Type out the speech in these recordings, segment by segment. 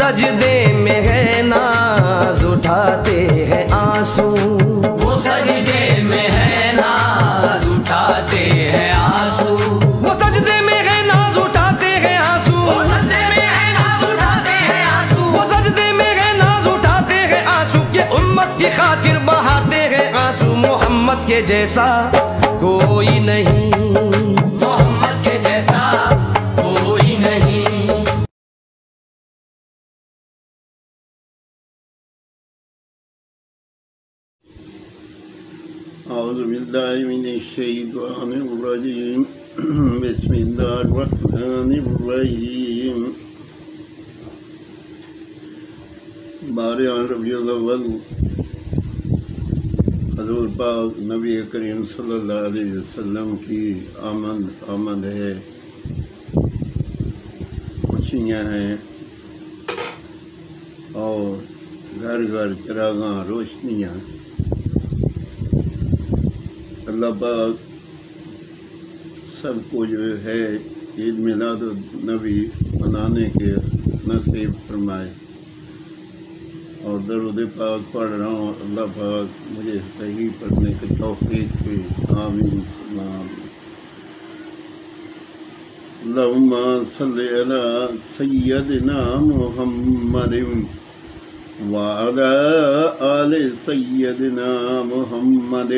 سجدے میں ہے ناز اٹھاتے ہیں آنسو، وہ سجدے میں ہے ناز اٹھاتے ہیں آنسو، وہ سجدے میں ہے ناز اٹھاتے ہیں آنسو، وہ سجدے میں ہے ناز اٹھاتے ہیں آنسو، وہ سجدے میں ہے ناز اٹھاتے ہیں آنسو، کہ امت کی خاطر بہاتے ہیں آنسو، محمد کے جیسا کوئی نہیں، محمد کے جیسا کوئی نہیں۔ اعوذ باللہ من الشیطان الرجیم، بسم اللہ الرحمن الرحیم۔ 12 ربیع الاول حضور پاک نبی کریم صلی اللہ علیہ وسلم کی آمد ہے، خوشیاں ہیں اور گھر گھر چراغاں روشنیاں۔ اللہ پاک سب کو جو ہے عید میلاد النبی منانے کے نصیب فرمائے، اور درود پاک پڑھ رہا ہوں، اللہ پاک مجھے صحیح پڑھنے کی توفیق دے، آمین ثم آمین۔ اللہم صلی علی سیدنا محمد وعلی آل سیدنا محمد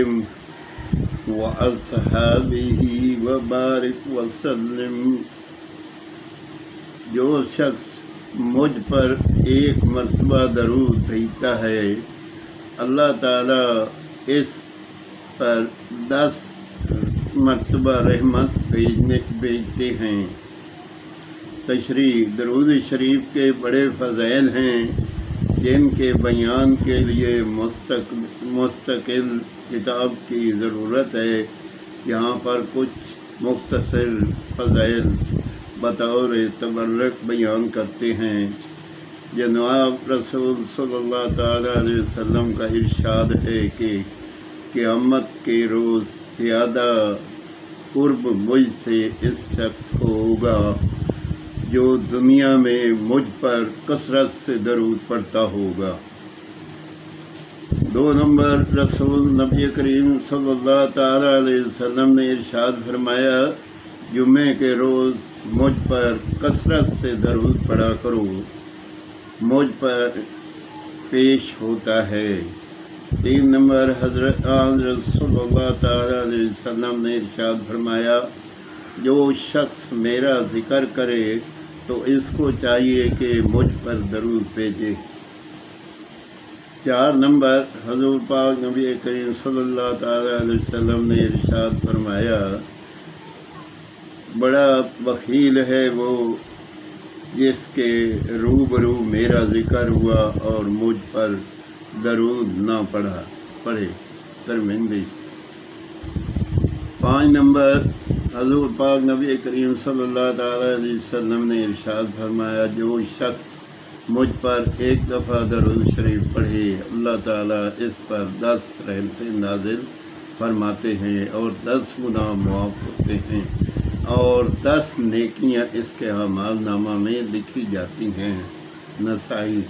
وَأَصْحَابِهِ وَبَارِكْ وَسَلِّمْ۔ جو شخص مجھ پر ایک مرتبہ درود بھیجتا ہے، اللہ تعالیٰ اس پر 10 مرتبہ رحمت بھیجتے ہیں۔ تشریح: درود شریف کے بڑے فضائل ہیں جن کے بیان کے لیے مستقل کتاب کی ضرورت ہے۔ یہاں پر کچھ مختصر فضائل بطور تبرک بیان کرتے ہیں۔ جناب رسول صلی اللہ تعالیٰ علیہ وسلم کا ارشاد ہے کہ قیامت کے روز زیادہ قرب مجھ سے اس شخص کو ہوگا جو دنیا میں مجھ پر کثرت سے درود پڑھتا ہوگا۔ 2 نمبر، رسول نبی کریم صلی اللہ تعالیٰ علیہ وسلم نے ارشاد فرمایا، جمعے کے روز مجھ پر کثرت سے درود پڑھا کرو، مجھ پر پیش ہوتا ہے۔ 3 نمبر، حضرت صلی اللہ تعالیٰ علیہ وسلم نے ارشاد فرمایا، جو شخص میرا ذکر کرے تو اس کو چاہیے کہ مجھ پر درود بھیجے۔ 4 نمبر، حضور پاک نبی کریم صلی اللہ تعالیٰ علیہ وسلم نے ارشاد فرمایا، بڑا بخیل ہے وہ جس کے روبرو میرا ذکر ہوا اور مجھ پر درود نہ پڑھے۔ ترمذی۔ 5 نمبر، حضور پاک نبی کریم صلی اللہ تعالیٰ علیہ وسلم نے ارشاد فرمایا، جو شخص مجھ پر ایک دفعہ درود شریف پڑھے، اللہ تعالیٰ اس پر 10 رحمتیں نازل فرماتے ہیں اور 10 گناہ معاف ہوتے ہیں اور 10 نیکیاں اس کے اعمال نامہ میں لکھی جاتی ہیں۔ نسائی۔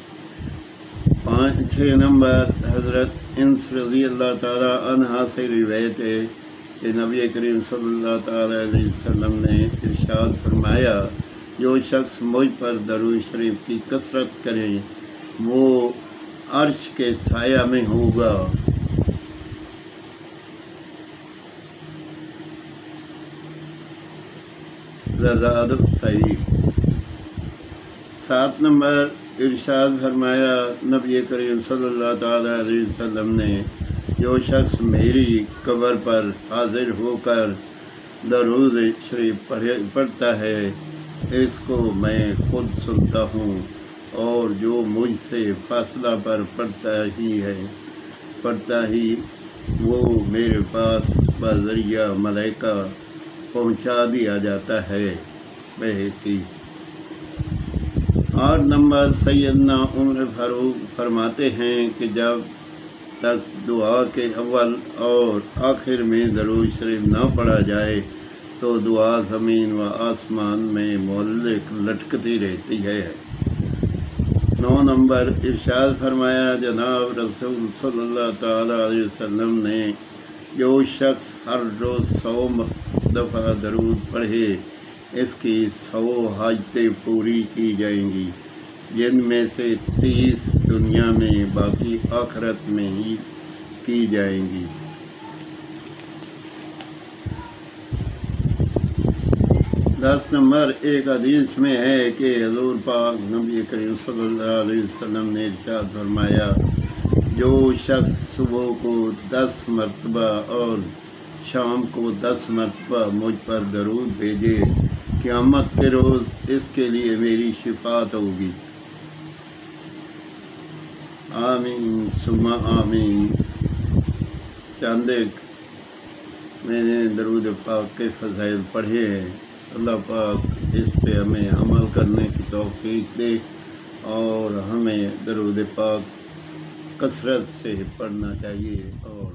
6 نمبر، حضرت انس رضی اللہ تعالیٰ عنہ سے روایت ہے کہ نبی کریم صلی اللہ تعالیٰ علیہ وسلم نے ارشاد فرمایا، جو شخص مجھ پر درود شریف کی کثرت کرے وہ عرش کے سایہ میں ہوگا۔ زاد صحیح۔ 7 نمبر، ارشاد فرمایا نبی کریم صلی اللہ تعالیٰ علیہ وسلم نے، جو شخص میری قبر پر حاضر ہو کر درود شریف پڑھتا ہے اس کو میں خود سنتا ہوں، اور جو مجھ سے فاصلہ پر پڑھتا ہی وہ میرے پاس بذریعہ ملائکہ پہنچا دیا جاتا ہے۔ بہقی۔ 8 نمبر، سیدنا عمر فاروق فرماتے ہیں کہ جب تک دعا کے اول اور آخر میں درود شریف نہ پڑھا جائے تو دعا زمین و آسمان میں معلق لٹکتی رہتی ہے۔ 9 نمبر ارشاد فرمایا جناب رسول صلی اللہ تعالیٰ علیہ وسلم نے، جو شخص ہر روز 100 دفعہ درود پڑھے اس کی 100 حاجتیں پوری کی جائیں گی، جن میں سے 30 دنیا میں باقی آخرت میں ہی کی جائیں گی۔ 10 نمبر ایک حدیث میں ہے کہ حضور پاک نبی کریم صلی اللہ علیہ وسلم نے ارشاد فرمایا، جو شخص صبح کو 10 مرتبہ اور شام کو 10 مرتبہ مجھ پر درود بھیجے، قیامت کے روز اس کے لیے میری شفاعت ہوگی۔ آمین ثم آمین۔ چند میں نے درود پاک کے فضائل پڑھے ہیں، اللہ پاک اس پہ ہمیں عمل کرنے کی توفیق دے اور ہمیں درود پاک کثرت سے پڑھنا چاہیے اور